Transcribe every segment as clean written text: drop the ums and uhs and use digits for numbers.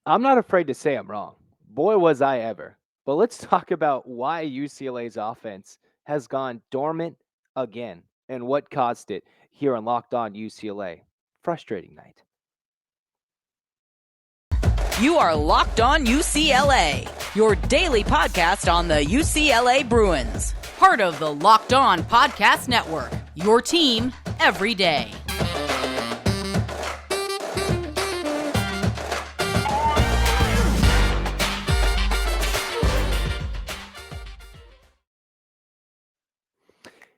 I'm not afraid to say I'm wrong. Boy, was I ever. But let's talk about why UCLA's offense has gone dormant again and what caused it here on Locked On UCLA. Frustrating night. You are Locked On UCLA, your daily podcast on the UCLA Bruins. Part of the Locked On Podcast Network, your team every day.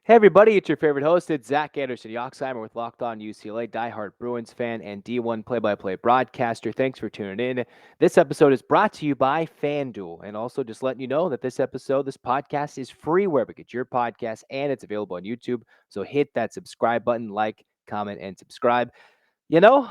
Hey, everybody, it's your favorite host. It's Zach Anderson-Yoxsimer with Locked On UCLA, diehard Bruins fan and D1 play-by-play broadcaster. Thanks for tuning in. This episode is brought to you by FanDuel. And also just letting you know that this podcast is free wherever you get your podcast, and it's available on YouTube. So hit that subscribe button, like, comment, and subscribe. You know,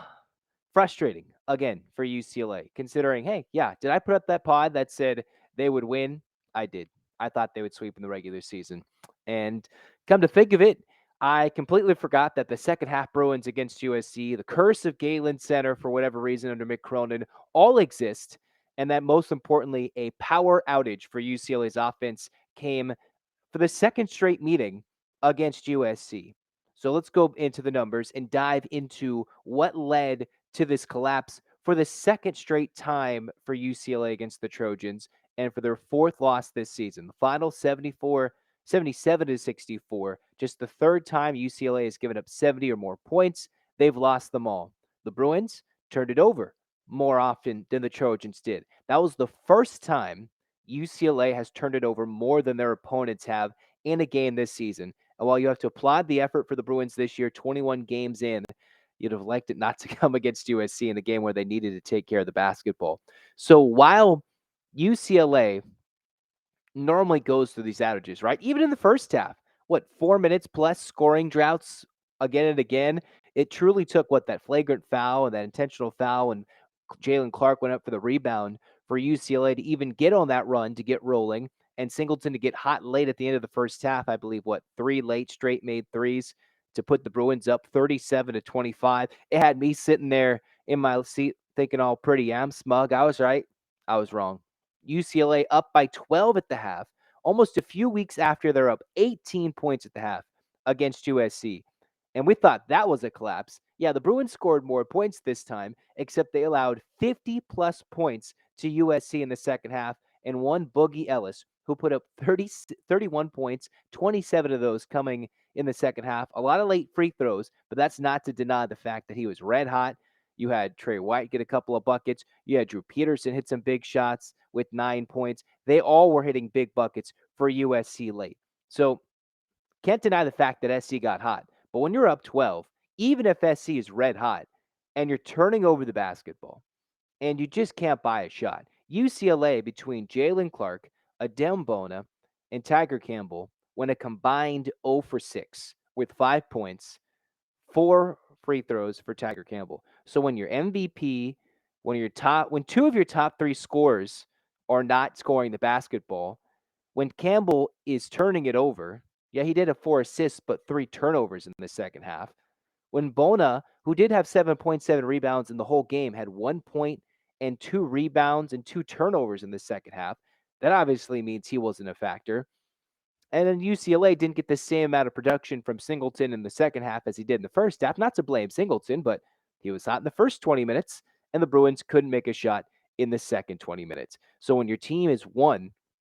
frustrating, again, for UCLA, considering, hey, yeah, did I put up that pod that said they would win? I did. I thought they would sweep in the regular season. And come to think of it, I completely forgot that the second half Bruins against USC, the curse of Galen Center for whatever reason under Mick Cronin, all exist. And that most importantly, a power outage for UCLA's offense came for the second straight meeting against USC. So let's go into the numbers and dive into what led to this collapse for the second straight time for UCLA against the Trojans and for their fourth loss this season. The final 77 to 64. Just the third time UCLA has given up 70 or more points. They've lost them all. The Bruins turned it over more often than the Trojans did. That was the first time UCLA has turned it over more than their opponents have in a game this season. And while you have to applaud the effort for the Bruins this year, 21 games in, you'd have liked it not to come against USC in a game where they needed to take care of the basketball. So while UCLA normally goes through these outages, right? Even in the first half, 4 minutes plus scoring droughts again and again. It truly took that flagrant foul and that intentional foul, and Jalen Clark went up for the rebound for UCLA to even get on that run to get rolling, and Singleton to get hot late at the end of the first half. I believe three late straight made threes to put the Bruins up 37 to 25. It had me sitting there in my seat thinking, all pretty, I'm smug. I was right. I was wrong. UCLA up by 12 at the half, almost a few weeks after they're up 18 points at the half against USC. And we thought that was a collapse. Yeah, the Bruins scored more points this time, except they allowed 50-plus points to USC in the second half, and one Boogie Ellis, who put up 31 points, 27 of those coming in the second half. A lot of late free throws, but that's not to deny the fact that he was red hot. You had Trey White get a couple of buckets. You had Drew Peterson hit some big shots with 9 points. They all were hitting big buckets for USC late. So can't deny the fact that SC got hot. But when you're up 12, even if SC is red hot and you're turning over the basketball and you just can't buy a shot, UCLA between Jalen Clark, Adem Bona, and Tiger Campbell went a combined 0 for 6 with 5 points, 4 free throws for Tiger Campbell. So when your MVP, when two of your top 3 scorers are not scoring the basketball, when Campbell is turning it over, yeah, he did have 4 assists, but 3 turnovers in the second half. When Bona, who did have 7.7 rebounds in the whole game, had 1 point and 2 rebounds and 2 turnovers in the second half, that obviously means he wasn't a factor. And then UCLA didn't get the same amount of production from Singleton in the second half as he did in the first half. Not to blame Singleton, but he was hot in the first 20 minutes, and the Bruins couldn't make a shot in the second 20 minutes. So when your team is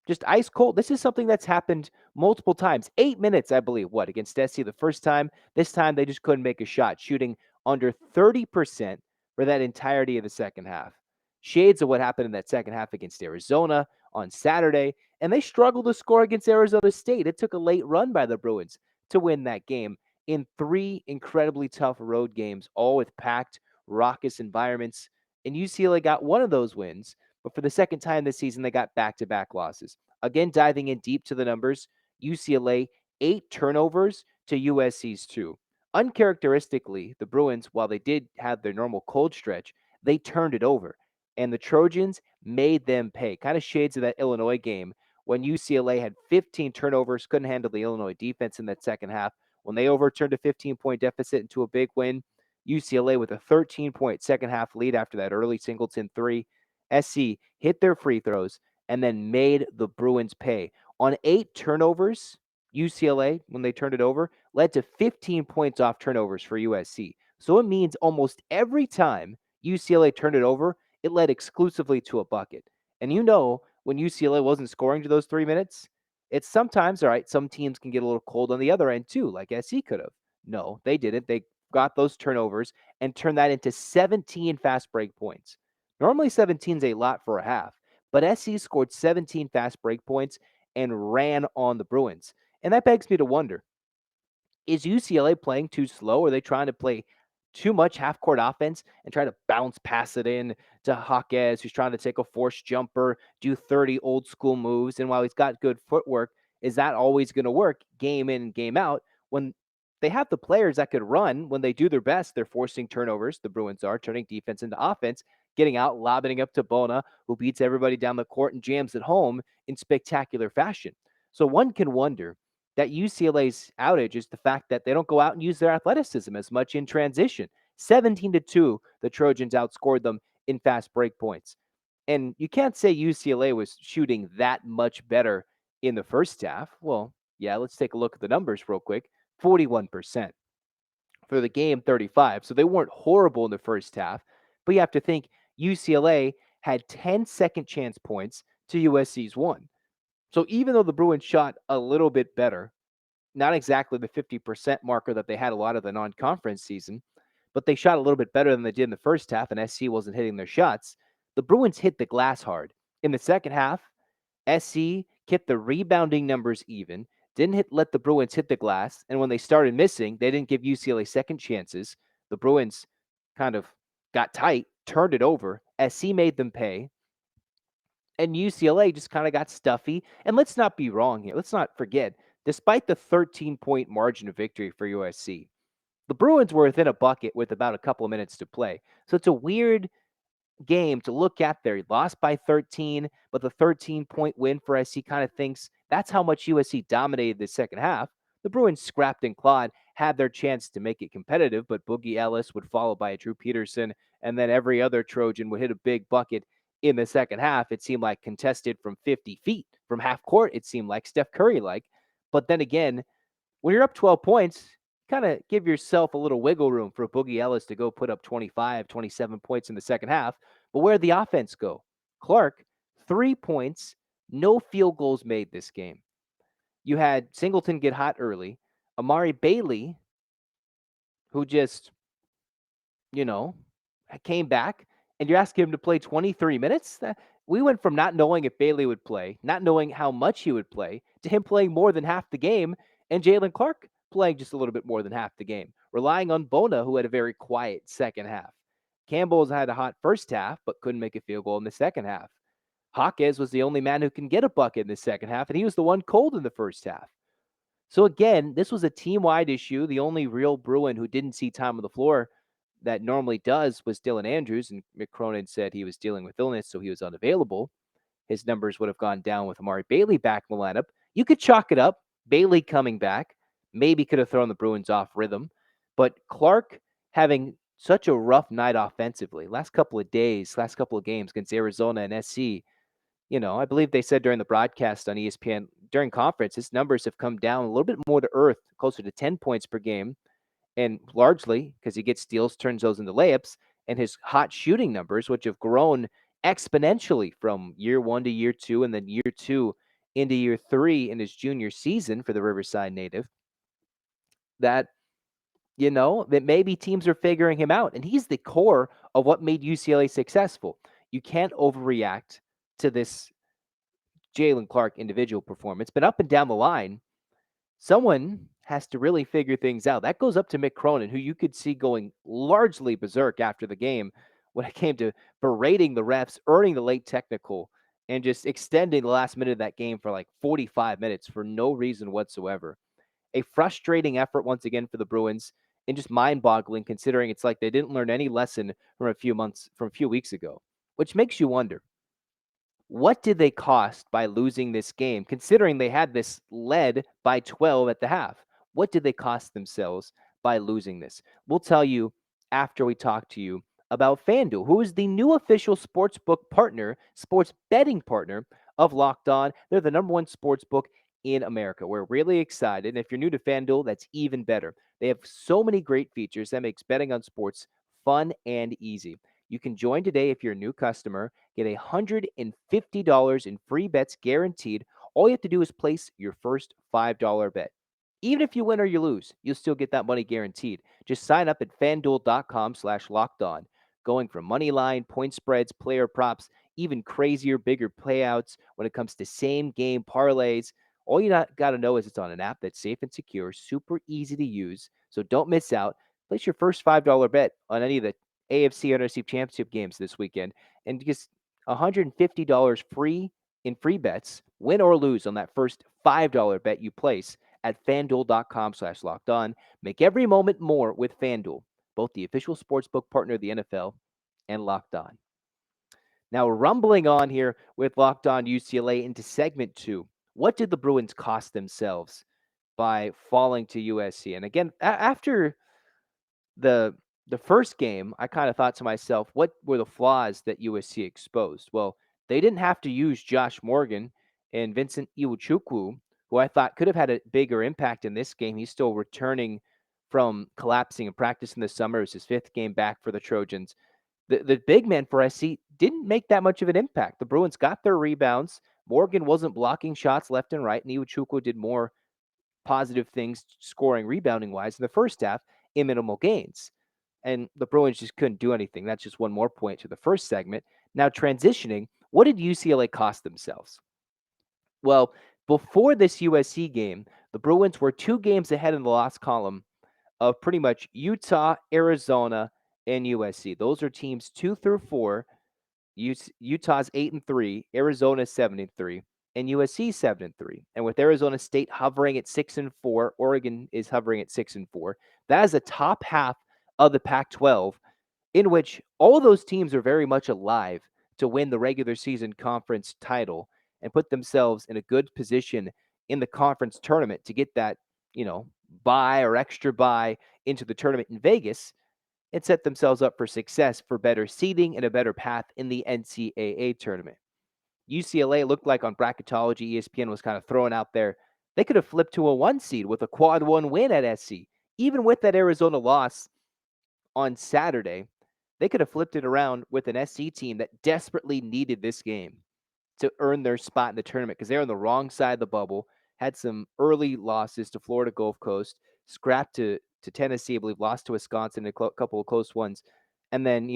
just ice cold, this is something that's happened multiple times. 8 minutes, I believe, against SC the first time. This time they just couldn't make a shot, shooting under 30% for that entirety of the second half. Shades of what happened in that second half against Arizona on Saturday, and they struggled to score against Arizona State. It took a late run by the Bruins to win that game in 3 incredibly tough road games, all with packed, raucous environments. And UCLA got one of those wins, but for the second time this season, they got back-to-back losses. Again, diving in deep to the numbers, UCLA 8 turnovers to USC's 2. Uncharacteristically, the Bruins, while they did have their normal cold stretch, they turned it over. And the Trojans made them pay. Kind of shades of that Illinois game when UCLA had 15 turnovers, couldn't handle the Illinois defense in that second half. When they overturned a 15-point deficit into a big win, UCLA with a 13-point second half lead after that early Singleton 3, SC hit their free throws and then made the Bruins pay. On 8 turnovers, UCLA, when they turned it over, led to 15 points off turnovers for USC. So it means almost every time UCLA turned it over, it led exclusively to a bucket. And when UCLA wasn't scoring to those 3 minutes, it's sometimes, all right, some teams can get a little cold on the other end too, like SC could have. No, they didn't. They got those turnovers and turned that into 17 fast break points. Normally 17 is a lot for a half, but SC scored 17 fast break points and ran on the Bruins. And that begs me to wonder, is UCLA playing too slow? Are they trying to play too much half court offense and try to bounce pass it in to Hawkes, who's trying to take a forced jumper, do 30 old school moves? And while he's got good footwork, is that always going to work game in and game out when they have the players that could run? When they do their best, they're forcing turnovers. The Bruins are turning defense into offense, getting out, lobbing up to Bona, who beats everybody down the court and jams it home in spectacular fashion. So one can wonder that UCLA's outage is the fact that they don't go out and use their athleticism as much in transition. 17-2, the Trojans outscored them in fast break points. And you can't say UCLA was shooting that much better in the first half. Well, yeah, let's take a look at the numbers real quick. 41%. For the game, 35. So they weren't horrible in the first half, but you have to think UCLA had 10 second chance points to USC's 1. So even though the Bruins shot a little bit better, not exactly the 50% marker that they had a lot of the non-conference season, but they shot a little bit better than they did in the first half, and SC wasn't hitting their shots. The Bruins hit the glass hard. In the second half, SC kept the rebounding numbers even, didn't let the Bruins hit the glass, and when they started missing, they didn't give UCLA second chances. The Bruins kind of got tight, turned it over. SC made them pay, and UCLA just kind of got stuffy. And let's not be wrong here. Let's not forget, despite the 13-point margin of victory for USC, the Bruins were within a bucket with about a couple of minutes to play. So it's a weird game to look at there. He lost by 13, but the 13-point win for SC kind of thinks that's how much USC dominated the second half. The Bruins scrapped and clawed, had their chance to make it competitive, but Boogie Ellis would follow by Drew Peterson, and then every other Trojan would hit a big bucket in the second half. It seemed like contested from 50 feet, from half court, it seemed like Steph Curry like. But then again, when you're up 12 points, kind of give yourself a little wiggle room for Boogie Ellis to go put up 25, 27 points in the second half. But where'd the offense go? Clark, 3 points, no field goals made this game. You had Singleton get hot early. Amari Bailey, who just, you know, came back, and you're asking him to play 23 minutes? We went from not knowing if Bailey would play, not knowing how much he would play, to him playing more than half the game, and Jalen Clark playing just a little bit more than half the game, relying on Bona, who had a very quiet second half. Campbell's had a hot first half, but couldn't make a field goal in the second half. Hawkes was the only man who can get a bucket in the second half, and he was the one cold in the first half. So again, this was a team-wide issue. The only real Bruin who didn't see time on the floor that normally does was Dylan Andrews, and Mick Cronin said he was dealing with illness, so he was unavailable. His numbers would have gone down with Amari Bailey back in the lineup. You could chalk it up. Bailey coming back maybe could have thrown the Bruins off rhythm, but Clark having such a rough night offensively, last couple of days, last couple of games against Arizona and SC, I believe they said during the broadcast on ESPN during conference, his numbers have come down a little bit more to earth, closer to 10 points per game. And largely because he gets steals, turns those into layups, and his hot shooting numbers, which have grown exponentially from year 1 to year 2, and then year 2 into year 3 in his junior season for the Riverside native, that, that maybe teams are figuring him out. And he's the core of what made UCLA successful. You can't overreact to this Jalen Clark individual performance, but up and down the line, someone has to really figure things out. That goes up to Mick Cronin, who you could see going largely berserk after the game when it came to berating the refs, earning the late technical, and just extending the last minute of that game for like 45 minutes for no reason whatsoever. A frustrating effort once again for the Bruins, and just mind-boggling considering it's like they didn't learn any lesson from a few weeks ago, which makes you wonder, what did they cost by losing this game, considering they had this led by 12 at the half? What did they cost themselves by losing this? We'll tell you after we talk to you about FanDuel, who is the new official sports betting partner of Locked On. They're the number one sports book in America. We're really excited. And if you're new to FanDuel, that's even better. They have so many great features that makes betting on sports fun and easy. You can join today if you're a new customer. Get $150 in free bets guaranteed. All you have to do is place your first $5 bet. Even if you win or you lose, you'll still get that money guaranteed. Just sign up at fanduel.com/lockedon. Going from money line, point spreads, player props, even crazier, bigger payouts when it comes to same game parlays. All you got to know is it's on an app that's safe and secure, super easy to use. So don't miss out. Place your first $5 bet on any of the AFC or NFC Championship games this weekend and just $150 free in free bets, win or lose on that first $5 bet you place at fanduel.com/lockedon. Make every moment more with FanDuel, both the official sportsbook partner of the NFL and Locked On. Now, rumbling on here with Locked On UCLA into segment 2. What did the Bruins cost themselves by falling to USC? And again, after the first game, I kind of thought to myself, what were the flaws that USC exposed? Well, they didn't have to use Josh Morgan and Vincent Iwuchukwu, who I thought could have had a bigger impact in this game. He's still returning from collapsing in practice in the summer. It was his 5th game back for the Trojans. The big man for SC didn't make that much of an impact. The Bruins got their rebounds. Morgan wasn't blocking shots left and right, and Iwuchukwu did more positive things scoring, rebounding wise in the first half in minimal gains. And the Bruins just couldn't do anything. That's just one more point to the first segment. Now, transitioning, what did UCLA cost themselves? Well, before this USC game, the Bruins were 2 games ahead in the loss column of pretty much Utah, Arizona, and USC. Those are teams 2 through 4. Utah's 8-3, Arizona's 7-3, and USC 7-3. And with Arizona State hovering at 6-4, Oregon is hovering at 6-4. That is the top half of the Pac-12, in which all of those teams are very much alive to win the regular season conference title and put themselves in a good position in the conference tournament to get that, bye or extra bye into the tournament in Vegas and set themselves up for success for better seeding and a better path in the NCAA tournament. UCLA looked like on bracketology, ESPN was kind of throwing out there, they could have flipped to a 1 seed with a quad 1 win at SC. Even with that Arizona loss on Saturday, they could have flipped it around with an SC team that desperately needed this game to earn their spot in the tournament because they're on the wrong side of the bubble, had some early losses to Florida Gulf Coast, scrapped to Tennessee, I believe, lost to Wisconsin, a couple of close ones. And then,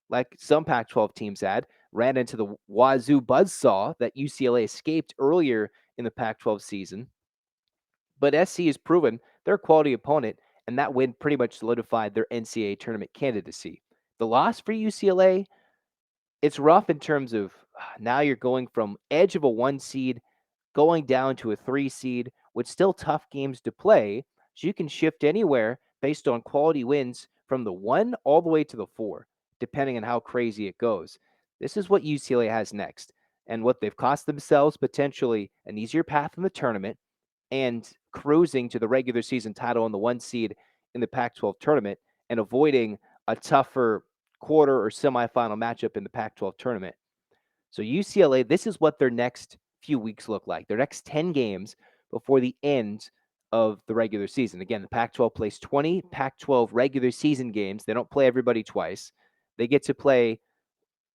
like some Pac-12 teams had, ran into the Wazoo buzzsaw that UCLA escaped earlier in the Pac-12 season. But SC has proven they're a quality opponent, and that win pretty much solidified their NCAA tournament candidacy. The loss for UCLA, it's rough in terms of now you're going from edge of a 1 seed going down to a 3 seed with still tough games to play. So you can shift anywhere based on quality wins from the 1 all the way to the 4, depending on how crazy it goes. This is what UCLA has next and what they've cost themselves potentially an easier path in the tournament and cruising to the regular season title on the 1 seed in the Pac-12 tournament and avoiding a tougher quarter or semifinal matchup in the Pac-12 tournament. So UCLA, this is what their next few weeks look like. Their next 10 games before the end of the regular season. Again, the Pac-12 plays 20 Pac-12 regular season games. They don't play everybody twice. They get to play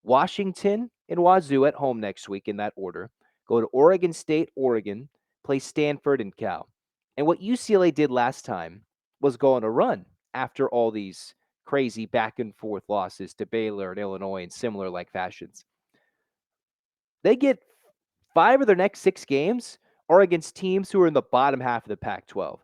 Washington and Wazoo at home next week in that order. Go to Oregon State, Oregon, play Stanford and Cal. And what UCLA did last time was go on a run after all these crazy back and forth losses to Baylor and Illinois in similar like fashions. They get 5 of their next 6 games are against teams who are in the bottom half of the Pac-12.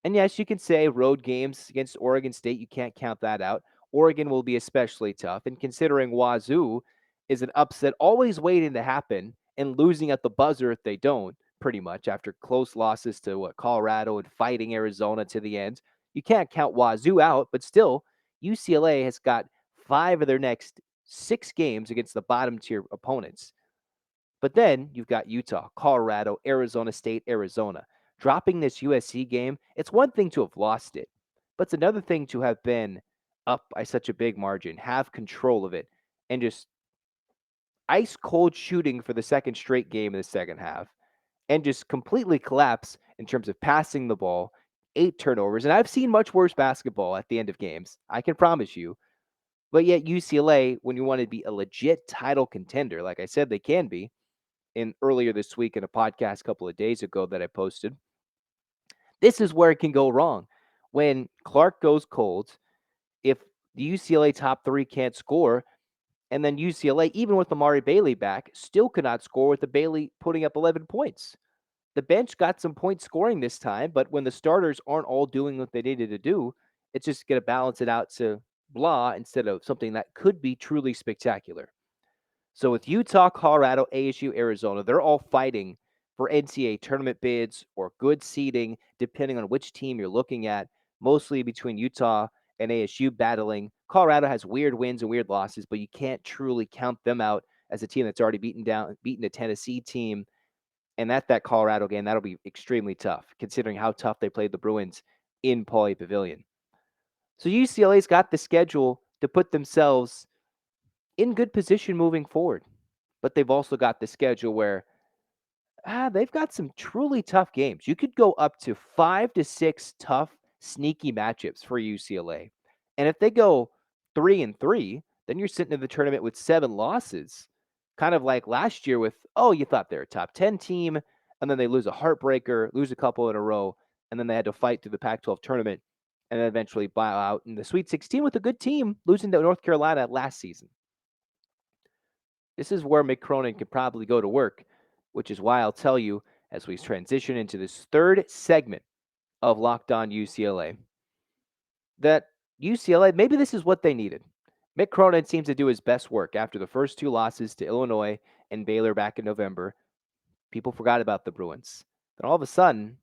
And yes, you can say road games against Oregon State, you can't count that out. Oregon will be especially tough. And considering Wazoo is an upset always waiting to happen and losing at the buzzer if they don't, pretty much, after close losses to Colorado and fighting Arizona to the end, you can't count Wazoo out, but still, UCLA has got 5 of their next 6 games against the bottom tier opponents. But then you've got Utah, Colorado, Arizona State, Arizona. Dropping this USC game, it's one thing to have lost it, but it's another thing to have been up by such a big margin, have control of it, and just ice cold shooting for the second straight game in the second half, and just completely collapse in terms of passing the ball, 8 turnovers. And I've seen much worse basketball at the end of games, I can promise you. But yet UCLA, when you want to be a legit title contender, like I said, they can be, in earlier this week in a podcast a couple of days ago that I posted, this is where it can go wrong. When Clark goes cold, if the UCLA top three can't score, and then UCLA, even with Amari Bailey back, still could not score with the Bailey putting up 11 points. The bench got some point scoring this time, but when the starters aren't all doing what they needed to do, it's just going to balance it out to blah instead of something that could be truly spectacular. So with Utah, Colorado, ASU, Arizona, they're all fighting for NCAA tournament bids or good seeding, depending on which team you're looking at, mostly between Utah and ASU battling. Colorado has weird wins and weird losses, but you can't truly count them out as a team that's already beaten a Tennessee team. And that Colorado game, that'll be extremely tough, considering how tough they played the Bruins in Pauley Pavilion. So UCLA's got the schedule to put themselves in good position moving forward. But they've also got the schedule where they've got some truly tough games. You could go up to 5 to 6 tough, sneaky matchups for UCLA. And if they go 3-3, then you're sitting in the tournament with 7 losses. Kind of like last year with, you thought they're a top 10 team, and then they lose a heartbreaker, lose a couple in a row, and then they had to fight through the Pac-12 tournament and then eventually bow out in the Sweet 16 with a good team, losing to North Carolina last season. This is where Mick Cronin could probably go to work, which is why I'll tell you as we transition into this third segment of Locked On UCLA that UCLA, maybe this is what they needed. Mick Cronin seems to do his best work after the first 2 losses to Illinois and Baylor back in November. People forgot about the Bruins. Then all of a sudden,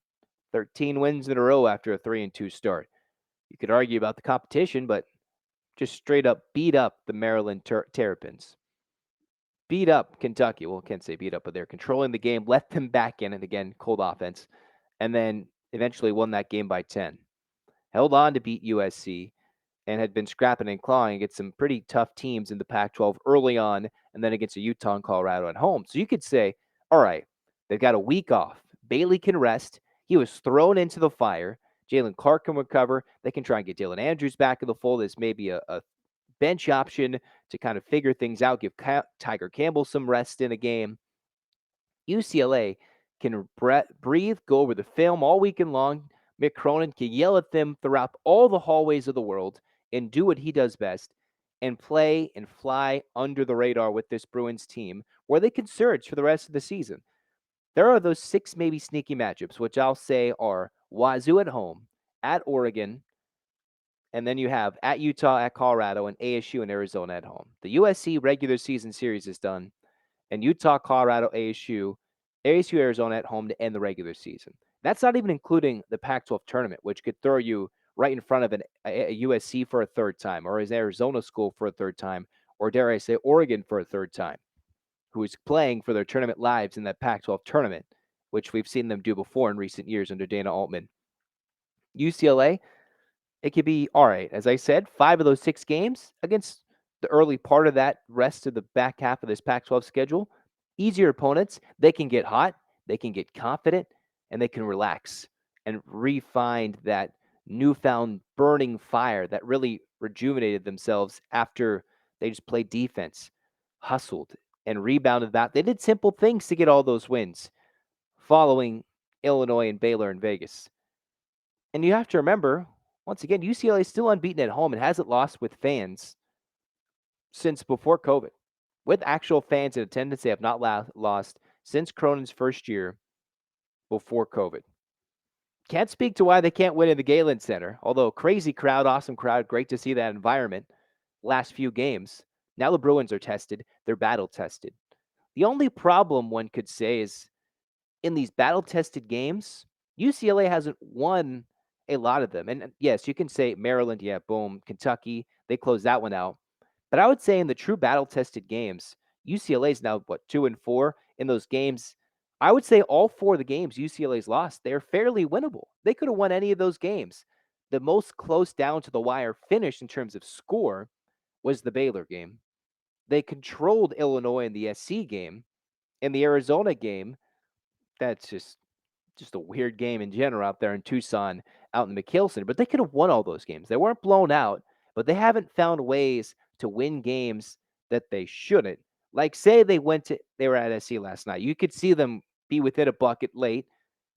13 wins in a row after a 3-2 start. You could argue about the competition, but just straight up beat up the Maryland Terrapins. Beat up Kentucky. Well, can't say beat up, but they're controlling the game, let them back in, and again, cold offense, and then eventually won that game by 10. Held on to beat USC and had been scrapping and clawing against some pretty tough teams in the Pac-12 early on, and then against a Utah and Colorado at home. So you could say, all right, they've got a week off. Bailey can rest. He was thrown into the fire. Jalen Clark can recover. They can try and get Dylan Andrews back in the fold as maybe a bench option to kind of figure things out, give Tiger Campbell some rest in a game. UCLA can breathe, go over the film all weekend long. Mick Cronin can yell at them throughout all the hallways of the world and do what he does best and play and fly under the radar with this Bruins team where they can surge for the rest of the season. There are those 6 maybe sneaky matchups, which I'll say are Wazoo at home, at Oregon, and then you have at Utah, at Colorado, and ASU and Arizona at home. The USC regular season series is done, and Utah, Colorado, ASU, Arizona at home to end the regular season. That's not even including the Pac-12 tournament, which could throw you right in front of a USC for a third time, or an Arizona school for a third time, or dare I say Oregon for a third time, who is playing for their tournament lives in that Pac-12 tournament, which we've seen them do before in recent years under Dana Altman. UCLA, it could be all right. As I said, 5 of those 6 games against the early part of that rest of the back half of this Pac-12 schedule, easier opponents, they can get hot, they can get confident, and they can relax and re-find that newfound burning fire that really rejuvenated themselves after they just played defense, hustled, and rebounded that. They did simple things to get all those wins following Illinois and Baylor and Vegas. And you have to remember, once again, UCLA is still unbeaten at home and hasn't lost with fans since before COVID. With actual fans in attendance, they have not lost since Cronin's first year before COVID. Can't speak to why they can't win in the Galen Center, although crazy crowd, awesome crowd, great to see that environment last few games. Now the Bruins are tested. They're battle tested. The only problem one could say is in these battle tested games, UCLA hasn't won a lot of them. And yes, you can say Maryland, yeah, boom, Kentucky, they closed that one out. But I would say in the true battle tested games, UCLA is now, 2-4 in those games. I would say all 4 of the games UCLA's lost, they're fairly winnable. They could have won any of those games. The most close down to the wire finish in terms of score was the Baylor game. They controlled Illinois in the SC game. In the Arizona game, that's just a weird game in general out there in Tucson, out in the McKale Center. But they could have won all those games. They weren't blown out, but they haven't found ways to win games that they shouldn't. Like, say they were at SC last night. You could see them be within a bucket late,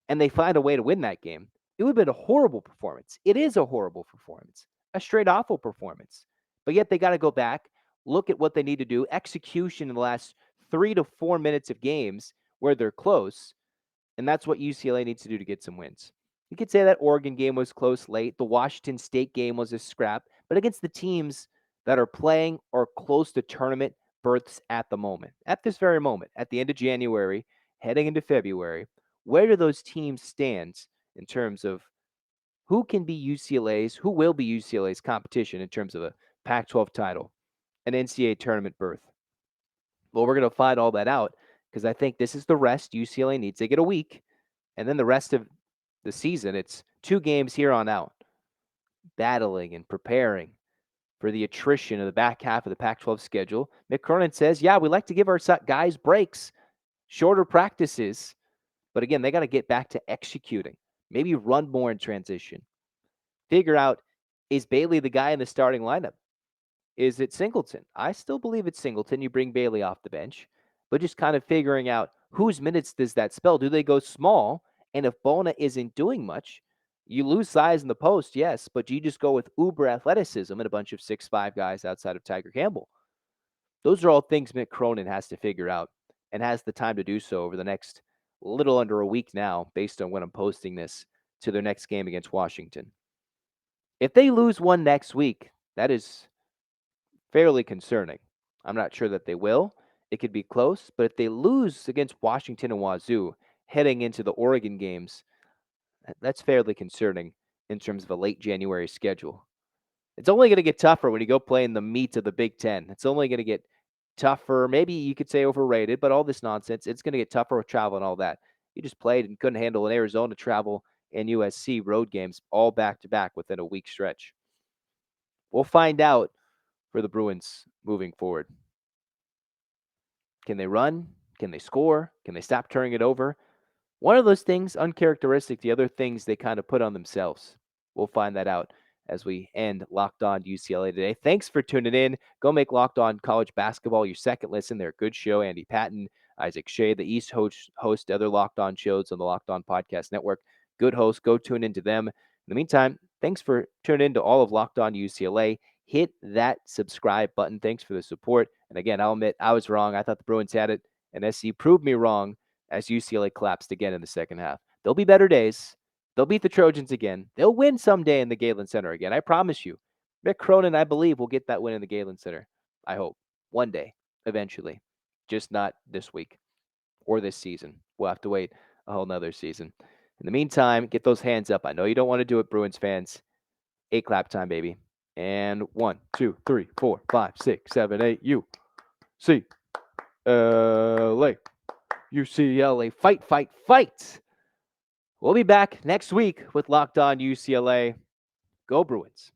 and they find a way to win that game. It would have been a horrible performance. It is a horrible performance, a straight awful performance. But yet they got to go back, look at what they need to do, execution in the last 3 to 4 minutes of games where they're close. And that's what UCLA needs to do to get some wins. You could say that Oregon game was close late. The Washington State game was a scrap. But against the teams that are playing or close to tournament berths at the moment, at this very moment, at the end of January, heading into February, where do those teams stand in terms of who can be UCLA's, who will be UCLA's competition in terms of a Pac-12 title, an NCAA tournament berth? Well, we're going to find all that out because I think this is the rest UCLA needs. They get a week, and then the rest of the season, it's 2 games here on out, battling and preparing for the attrition of the back half of the Pac-12 schedule. Mick Cronin says, yeah, we like to give our guys breaks, shorter practices, but again, they got to get back to executing, maybe run more in transition, figure out, is Bailey the guy in the starting lineup? Is it Singleton? I still believe it's Singleton. You bring Bailey off the bench, but just kind of figuring out whose minutes does that spell? Do they go small? And if Bona isn't doing much, you lose size in the post, yes, but you just go with uber athleticism and a bunch of 6'5" guys outside of Tiger Campbell. Those are all things Mick Cronin has to figure out and has the time to do so over the next little under a week now, based on when I'm posting this, to their next game against Washington. If they lose one next week, that is fairly concerning. I'm not sure that they will. It could be close, but if they lose against Washington and Wazoo heading into the Oregon games, that's fairly concerning in terms of a late January schedule. It's only going to get tougher when you go play in the meat of the Big Ten. It's only going to get tougher. Maybe you could say overrated, but all this nonsense, it's going to get tougher with travel and all that. You just played and couldn't handle an Arizona travel and USC road games all back to back within a week stretch. We'll find out for the Bruins moving forward. Can they run? Can they score? Can they stop turning it over? One of those things, uncharacteristic. The other things they kind of put on themselves. We'll find that out as we end Locked On UCLA today. Thanks for tuning in. Go make Locked On College Basketball your second listen. They're a good show. Andy Patton, Isaac Shea, the East host other Locked On shows on the Locked On Podcast Network. Good hosts. Go tune into them. In the meantime, thanks for tuning in to all of Locked On UCLA. Hit that subscribe button. Thanks for the support. And again, I'll admit I was wrong. I thought the Bruins had it, and SC proved me wrong as UCLA collapsed again in the second half. There'll be better days. They'll beat the Trojans again. They'll win someday in the Galen Center again. I promise you. Mick Cronin, I believe, will get that win in the Galen Center. I hope. One day, eventually. Just not this week or this season. We'll have to wait a whole nother season. In the meantime, get those hands up. I know you don't want to do it, Bruins fans. 8 clap time, baby. And 1, 2, 3, 4, 5, 6, 7, 8. UCLA. UCLA. Fight, fight, fight. We'll be back next week with Locked On UCLA. Go Bruins.